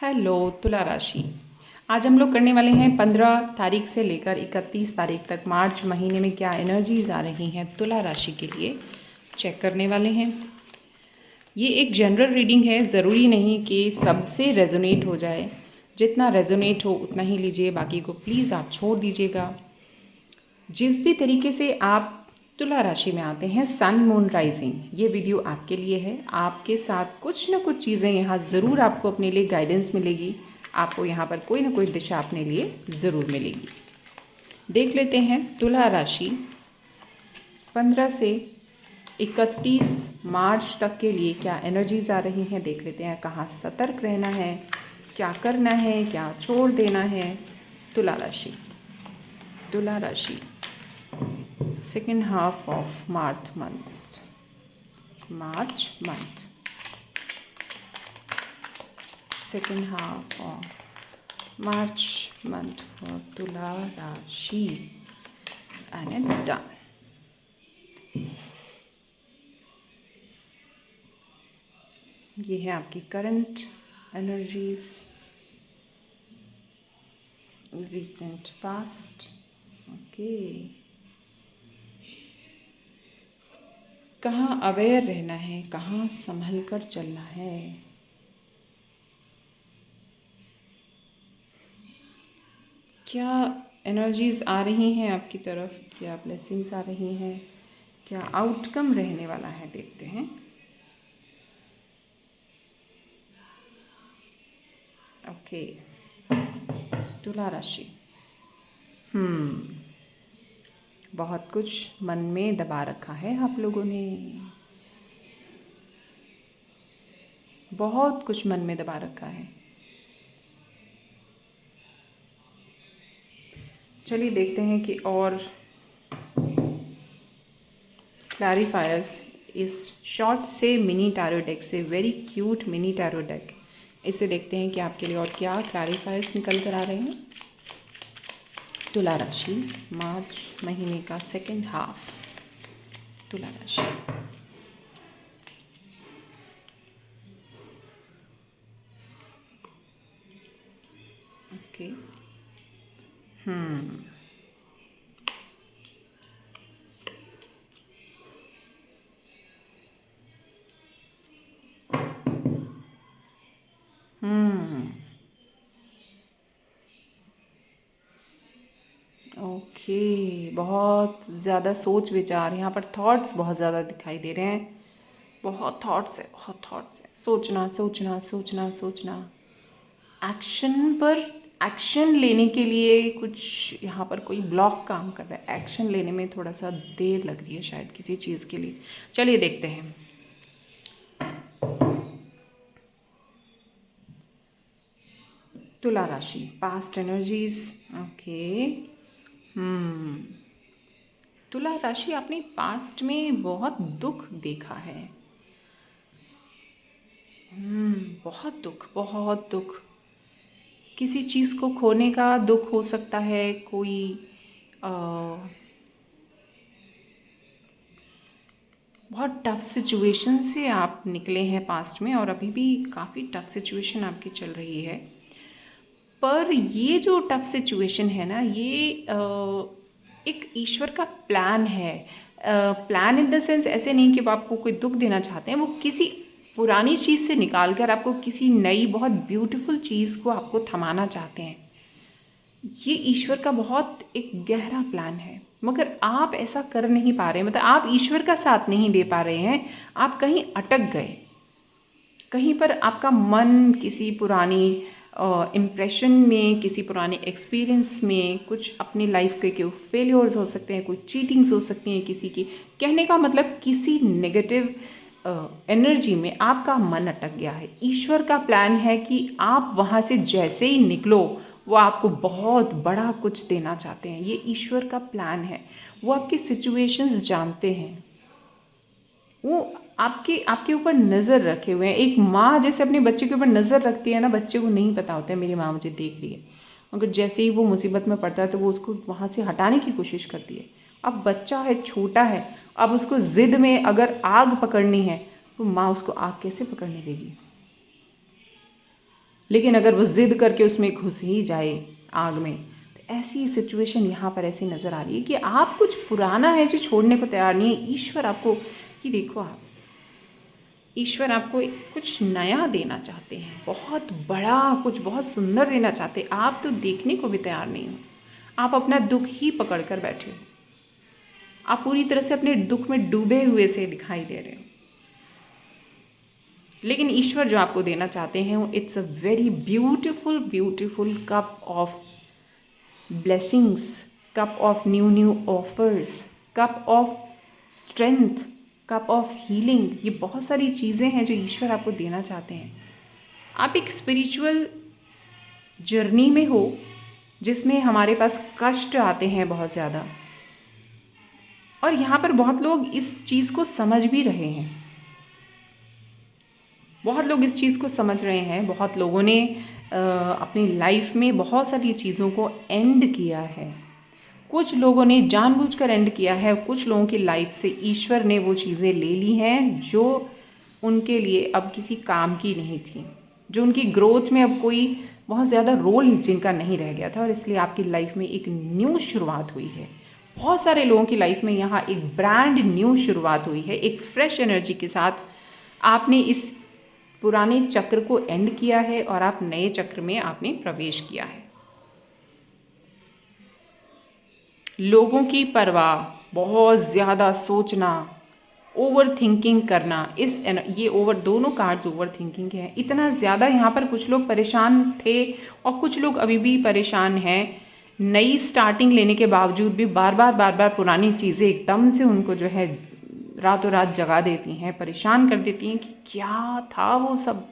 Hello तुला राशि। आज हम लोग करने वाले हैं 15 तारीख से लेकर 31 तारीख तक मार्च महीने में क्या एनर्जीज आ रही हैं तुला राशि के लिए चेक करने वाले हैं। ये एक जनरल रीडिंग है, ज़रूरी नहीं कि सबसे रेजोनेट हो जाए। जितना रेजोनेट हो उतना ही लीजिए, बाकी को प्लीज़ आप छोड़ दीजिएगा। जिस भी तरीके से आप तुला राशि में आते हैं, सन मून राइजिंग, ये वीडियो आपके लिए है। आपके साथ कुछ ना कुछ चीज़ें यहाँ ज़रूर आपको अपने लिए गाइडेंस मिलेगी। आपको यहाँ पर कोई ना कोई दिशा अपने लिए ज़रूर मिलेगी। देख लेते हैं तुला राशि 15 से 31 मार्च तक के लिए क्या एनर्जीज आ रही हैं। देख लेते हैं कहाँ सतर्क रहना है, क्या करना है, क्या छोड़ देना है। तुला राशि second half of March month. Second half of March month for Tula Rashi, and it's done. ये है आपकी current energies, recent past. Okay, कहाँ अवेयर रहना है, कहाँ संभल कर चलना है। क्या एनर्जीज आ रही हैं आपकी तरफ, क्या ब्लेसिंग्स आ रही हैं, क्या आउटकम रहने वाला है, देखते हैं। ओके, तुला राशि बहुत कुछ मन में दबा रखा है आप लोगों ने, बहुत कुछ मन में दबा रखा है। चलिए देखते हैं कि और क्लैरिफायर्स इस शॉर्ट से मिनी टैरो डेक से, very cute mini tarot deck, इसे देखते हैं कि आपके लिए और क्या क्लैरिफायर्स निकल कर आ रहे हैं। तुला राशि मार्च महीने का सेकेंड हाफ। तुला राशि ओके, ओके, बहुत ज़्यादा सोच विचार, यहाँ पर थॉट्स बहुत ज़्यादा दिखाई दे रहे हैं। बहुत थॉट्स है, बहुत थॉट्स है। सोचना सोचना सोचना सोचना, एक्शन पर एक्शन लेने के लिए कुछ यहाँ पर कोई ब्लॉक काम कर रहा है। एक्शन लेने में थोड़ा सा देर लग रही है शायद किसी चीज़ के लिए। चलिए देखते हैं। तुला राशि पास्ट एनर्जीज। ओके, तुला राशि आपने पास्ट में बहुत दुख देखा है। बहुत दुख, बहुत दुख। किसी चीज़ को खोने का दुख हो सकता है, कोई बहुत टफ सिचुएशन से आप निकले हैं पास्ट में, और अभी भी काफ़ी टफ सिचुएशन आपकी चल रही है। पर ये जो टफ सिचुएशन है ना, ये एक ईश्वर का प्लान है। प्लान इन द सेंस ऐसे नहीं कि वो आपको कोई दुख देना चाहते हैं, वो किसी पुरानी चीज़ से निकाल कर आपको किसी नई बहुत ब्यूटीफुल चीज़ को आपको थमाना चाहते हैं। ये ईश्वर का बहुत एक गहरा प्लान है, मगर आप ऐसा कर नहीं पा रहे। मतलब आप ईश्वर का साथ नहीं दे पा रहे हैं, आप कहीं अटक गए। कहीं पर आपका मन किसी पुरानी इम्प्रेशन में, किसी पुराने एक्सपीरियंस में, कुछ अपनी लाइफ के कोई फेलियर्स हो सकते हैं, कोई चीटिंग्स हो सकती हैं किसी की। कहने का मतलब किसी नेगेटिव एनर्जी में आपका मन अटक गया है। ईश्वर का प्लान है कि आप वहाँ से जैसे ही निकलो, वो आपको बहुत बड़ा कुछ देना चाहते हैं। ये ईश्वर का प्लान है। वो आपकी सिचुएशंस जानते हैं, वो आपके ऊपर नज़र रखे हुए हैं। एक माँ जैसे अपने बच्चे के ऊपर नज़र रखती है ना, बच्चे को नहीं पता होता है मेरी माँ मुझे देख रही है, मगर जैसे ही वो मुसीबत में पड़ता है तो वो उसको वहाँ से हटाने की कोशिश करती है। अब बच्चा है, छोटा है, अब उसको ज़िद में अगर आग पकड़नी है तो माँ उसको आग कैसे पकड़ने देगी। लेकिन अगर वो ज़िद करके उसमें घुस ही जाए आग में, तो ऐसी सिचुएशन यहाँ पर ऐसी नज़र आ रही है कि आप कुछ पुराना है जो छोड़ने को तैयार नहीं है। ईश्वर आपको, ये देखो आप, ईश्वर आपको कुछ नया देना चाहते हैं, बहुत बड़ा, कुछ बहुत सुंदर देना चाहते हैं। आप तो देखने को भी तैयार नहीं हो, आप अपना दुख ही पकड़ कर बैठे हो, आप पूरी तरह से अपने दुख में डूबे हुए से दिखाई दे रहे हो। लेकिन ईश्वर जो आपको देना चाहते हैं वो it's a very beautiful beautiful cup of blessings, cup of new offers, cup of strength, cup of healing. ये बहुत सारी चीज़ें हैं जो ईश्वर आपको देना चाहते हैं। आप एक स्पिरिचुअल जर्नी में हो जिसमें हमारे पास कष्ट आते हैं बहुत ज़्यादा, और यहाँ पर बहुत लोग इस चीज़ को समझ भी रहे हैं, बहुत लोग इस चीज़ को समझ रहे हैं। बहुत लोगों ने अपनी लाइफ में बहुत सारी चीज़ों को एंड किया है। कुछ लोगों ने जानबूझकर एंड किया है, कुछ लोगों की लाइफ से ईश्वर ने वो चीज़ें ले ली हैं जो उनके लिए अब किसी काम की नहीं थी, जो उनकी ग्रोथ में अब कोई बहुत ज़्यादा रोल जिनका नहीं रह गया था, और इसलिए आपकी लाइफ में एक न्यू शुरुआत हुई है। बहुत सारे लोगों की लाइफ में यहाँ एक ब्रांड न्यू शुरुआत हुई है। एक फ्रेश एनर्जी के साथ आपने इस पुराने चक्र को एंड किया है और आप नए चक्र में आपने प्रवेश किया है। लोगों की परवाह, बहुत ज़्यादा सोचना, ओवर थिंकिंग करना, ये ओवर, दोनों कार्ड्स ओवर थिंकिंग है। इतना ज़्यादा यहाँ पर कुछ लोग परेशान थे और कुछ लोग अभी भी परेशान हैं। नई स्टार्टिंग लेने के बावजूद भी बार बार पुरानी चीज़ें एकदम से उनको जो है रातों रात जगा देती हैं, परेशान कर देती हैं कि क्या था वो सब,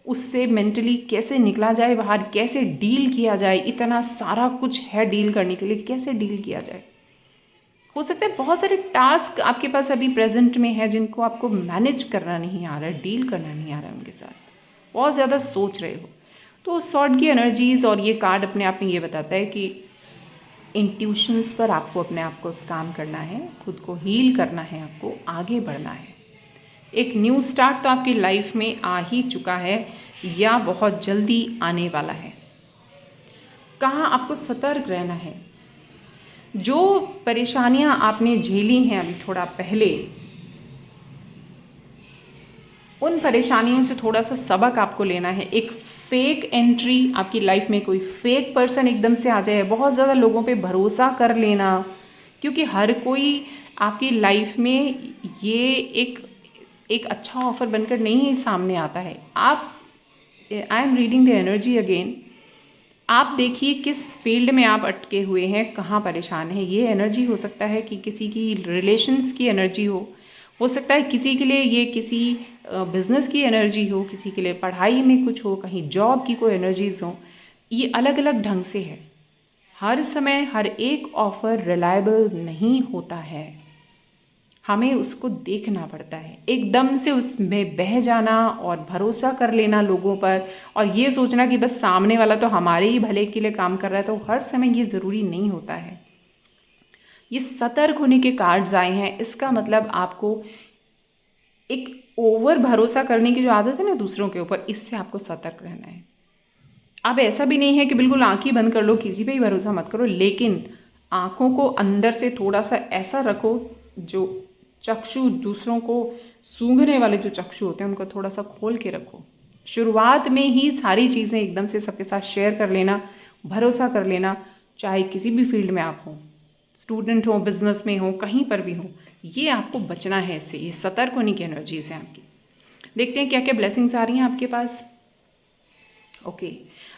उससे मेंटली कैसे निकला जाए बाहर, कैसे डील किया जाए। इतना सारा कुछ है डील करने के लिए, कैसे डील किया जाए। हो सकता है बहुत सारे टास्क आपके पास अभी प्रेजेंट में है जिनको आपको मैनेज करना नहीं आ रहा है, डील करना नहीं आ रहा है उनके साथ, बहुत ज़्यादा सोच रहे हो। तो सॉर्ड की एनर्जीज़ और ये कार्ड अपने आप में ये बताता है कि इंट्यूशंस पर आपको अपने आप को काम करना है, खुद को हील करना है, आपको आगे बढ़ना है। एक न्यू स्टार्ट तो आपकी लाइफ में आ ही चुका है या बहुत जल्दी आने वाला है। कहाँ आपको सतर्क रहना है। जो परेशानियां आपने झेली हैं अभी थोड़ा पहले, उन परेशानियों से थोड़ा सा सबक आपको लेना है। एक फेक एंट्री आपकी लाइफ में, कोई फेक पर्सन एकदम से आ जाए, बहुत ज़्यादा लोगों पे भरोसा कर लेना, क्योंकि हर कोई आपकी लाइफ में ये एक अच्छा ऑफर बनकर नहीं सामने आता है। I am reading the energy again. आप देखिए किस फील्ड में आप अटके हुए हैं, कहाँ परेशान हैं। ये एनर्जी हो सकता है कि किसी की रिलेशंस की एनर्जी हो सकता है किसी के लिए ये किसी बिजनेस की एनर्जी हो, किसी के लिए पढ़ाई में कुछ हो, कहीं जॉब की कोई एनर्जीज हो। ये अलग अलग ढंग से है। हर समय हर एक ऑफ़र रिलायबल नहीं होता है, हमें उसको देखना पड़ता है। एकदम से उसमें बह जाना और भरोसा कर लेना लोगों पर, और ये सोचना कि बस सामने वाला तो हमारे ही भले के लिए काम कर रहा है, तो हर समय ये ज़रूरी नहीं होता है। ये सतर्क होने के कार्ड्स आए हैं। इसका मतलब आपको एक ओवर भरोसा करने की जो आदत है ना दूसरों के ऊपर, इससे आपको सतर्क रहना है। अब ऐसा भी नहीं है कि बिल्कुल आँख ही बंद कर लो, किसी पे ही भरोसा मत करो, लेकिन आँखों को अंदर से थोड़ा सा ऐसा रखो, जो चक्षु दूसरों को सूंघने वाले जो चक्षु होते हैं उनको थोड़ा सा खोल के रखो। शुरुआत में ही सारी चीज़ें एकदम से सबके साथ शेयर कर लेना, भरोसा कर लेना, चाहे किसी भी फील्ड में आप हो, स्टूडेंट हो, बिजनेस में हो, कहीं पर भी हो, ये आपको बचना है इससे। ये सतर्क होने की एनर्जीज हैं आपकी। देखते हैं क्या क्या ब्लेसिंग्स आ रही हैं आपके पास। ओके,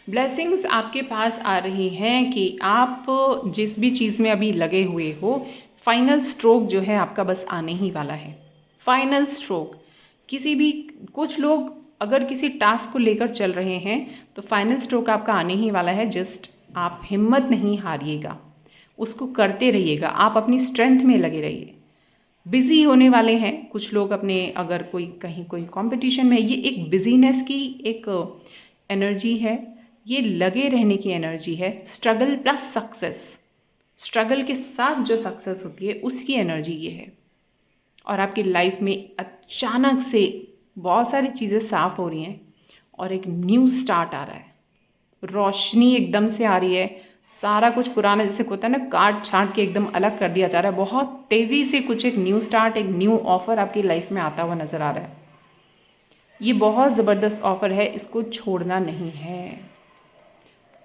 ब्लेसिंग्स आपके पास आ रही हैं कि आप जिस भी चीज़ में अभी लगे हुए हो, फाइनल स्ट्रोक जो है आपका बस आने ही वाला है। फाइनल स्ट्रोक किसी भी, कुछ लोग अगर किसी टास्क को लेकर चल रहे हैं तो फाइनल स्ट्रोक आपका आने ही वाला है। जस्ट आप हिम्मत नहीं हारिएगा, उसको करते रहिएगा, आप अपनी स्ट्रेंथ में लगे रहिए। बिज़ी होने वाले हैं कुछ लोग अपने, अगर कोई कहीं कोई कंपटीशन में, ये एक बिजीनेस की एक एनर्जी है, ये लगे रहने की एनर्जी है। स्ट्रगल प्लस सक्सेस, स्ट्रगल के साथ जो सक्सेस होती है उसकी एनर्जी ये है। और आपकी लाइफ में अचानक से बहुत सारी चीज़ें साफ़ हो रही हैं, और एक न्यू स्टार्ट आ रहा है। रोशनी एकदम से आ रही है, सारा कुछ पुराना जैसे होता है ना, काट छांट के एकदम अलग कर दिया जा रहा है। बहुत तेज़ी से कुछ एक न्यू स्टार्ट, एक न्यू ऑफ़र आपकी लाइफ में आता हुआ नज़र आ रहा है। ये बहुत ज़बरदस्त ऑफ़र है, इसको छोड़ना नहीं है।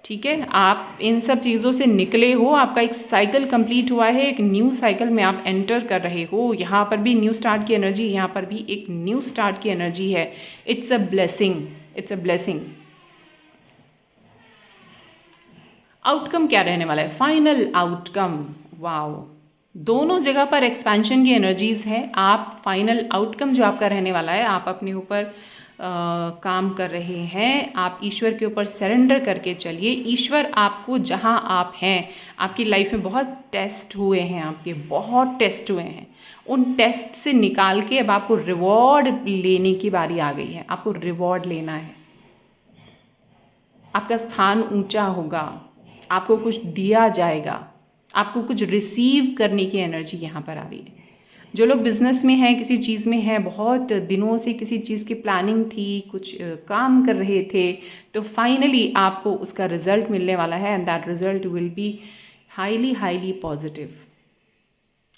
ठीक है, आप इन सब चीज़ों से निकले हो, आपका एक साइकिल कंप्लीट हुआ है, एक न्यू साइकिल में आप एंटर कर रहे हो। यहाँ पर भी न्यू स्टार्ट की एनर्जी, यहाँ पर भी एक न्यू स्टार्ट की एनर्जी है। It's a blessing, it's a blessing. Outcome क्या रहने वाला है? फाइनल आउटकम, वाओ, दोनों जगह पर एक्सपेंशन की एनर्जीज़ हैं। आप फाइनल आउटकम जो आपका रहने वाला है, आप अपने ऊपर काम कर रहे हैं, आप ईश्वर के ऊपर सरेंडर करके चलिए। ईश्वर आपको जहां आप हैं, आपकी लाइफ में बहुत टेस्ट हुए हैं, आपके बहुत टेस्ट हुए हैं, उन टेस्ट से निकाल के अब आपको रिवॉर्ड लेने की बारी आ गई है। आपको रिवॉर्ड लेना है, आपका स्थान ऊंचा होगा, आपको कुछ दिया जाएगा, आपको कुछ रिसीव करने की एनर्जी यहाँ पर आ रही है। जो लोग बिज़नेस में हैं, किसी चीज़ में हैं, बहुत दिनों से किसी चीज़ की प्लानिंग थी, कुछ काम कर रहे थे, तो फाइनली आपको उसका रिज़ल्ट मिलने वाला है and that result will be highly highly positive.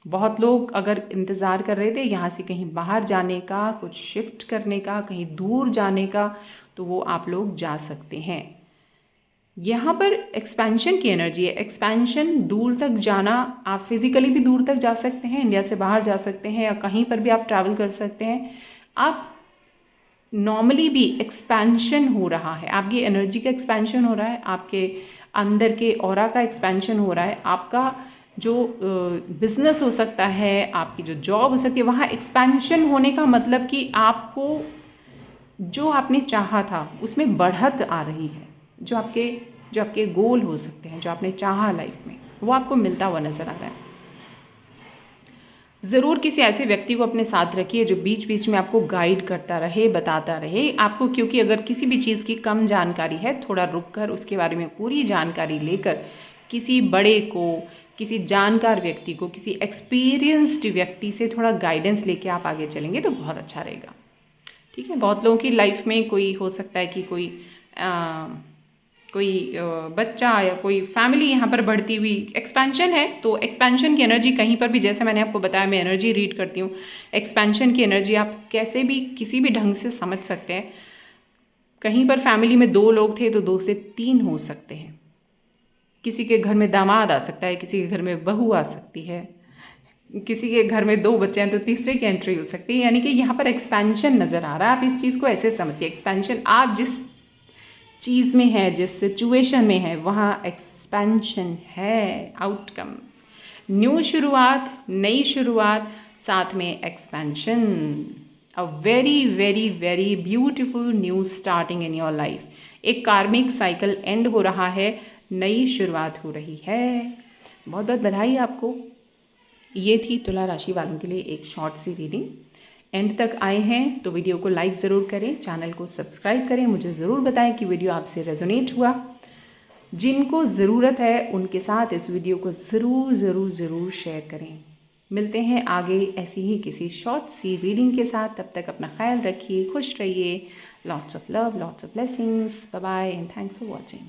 बहुत लोग अगर इंतज़ार कर रहे थे यहाँ से कहीं बाहर जाने का, कुछ शिफ्ट करने का, कहीं दूर जाने का, तो वो आप लोग जा सकते हैं। यहाँ पर एक्सपेंशन की एनर्जी है। एक्सपेंशन, दूर तक जाना, आप फिज़िकली भी दूर तक जा सकते हैं, इंडिया से बाहर जा सकते हैं, या कहीं पर भी आप ट्रैवल कर सकते हैं। आप नॉर्मली भी एक्सपेंशन हो रहा है, आपकी एनर्जी का एक्सपेंशन हो रहा है, आपके अंदर के ऑरा का एक्सपेंशन हो रहा है। आपका जो बिज़नेस हो सकता है, आपकी जो जॉब हो सकती है, वहाँ एक्सपेंशन होने का मतलब कि आपको जो आपने चाहा था उसमें बढ़त आ रही है। जो आपके गोल हो सकते हैं, जो आपने चाहा लाइफ में, वो आपको मिलता हुआ नज़र आ रहा है। ज़रूर किसी ऐसे व्यक्ति को अपने साथ रखिए जो बीच बीच में आपको गाइड करता रहे, बताता रहे आपको, क्योंकि अगर किसी भी चीज़ की कम जानकारी है, थोड़ा रुक कर उसके बारे में पूरी जानकारी लेकर किसी बड़े को, किसी जानकार व्यक्ति को, किसी एक्सपीरियंस्ड व्यक्ति से थोड़ा गाइडेंस लेके आप आगे चलेंगे तो बहुत अच्छा रहेगा। ठीक है, बहुत लोगों की लाइफ में कोई हो सकता है कि कोई बच्चा या कोई फैमिली यहाँ पर बढ़ती हुई एक्सपेंशन है, तो एक्सपेंशन की एनर्जी कहीं पर भी, जैसे मैंने आपको बताया, मैं एनर्जी रीड करती हूँ, एक्सपेंशन की एनर्जी आप कैसे भी किसी भी ढंग से समझ सकते हैं। कहीं पर फैमिली में 2 लोग थे तो 2 से 3 हो सकते हैं। किसी के घर में दामाद आ सकता है, किसी के घर में बहू आ सकती है, किसी के घर में 2 बच्चे हैं तो तीसरे की एंट्री हो सकती है। यानी कि यहाँ पर एक्सपेंशन नज़र आ रहा है। आप इस चीज़ को ऐसे समझिए, एक्सपेंशन, आप जिस चीज़ में है, जिस सिचुएशन में है, वहाँ एक्सपेंशन है। आउटकम, न्यू शुरुआत, नई शुरुआत, साथ में expansion, a very very very beautiful new starting in your life. एक कार्मिक साइकिल एंड हो रहा है, नई शुरुआत हो रही है। बहुत बहुत बधाई आपको। ये थी तुला राशि वालों के लिए एक शॉर्ट सी रीडिंग। एंड तक आए हैं तो वीडियो को लाइक ज़रूर करें, चैनल को सब्सक्राइब करें, मुझे ज़रूर बताएं कि वीडियो आपसे रेजोनेट हुआ। जिनको ज़रूरत है उनके साथ इस वीडियो को ज़रूर ज़रूर ज़रूर शेयर करें। मिलते हैं आगे ऐसी ही किसी शॉर्ट सी रीडिंग के साथ। तब तक अपना ख्याल रखिए, खुश रहिए। Lots of love, lots of blessings, bye bye and thanks for watching.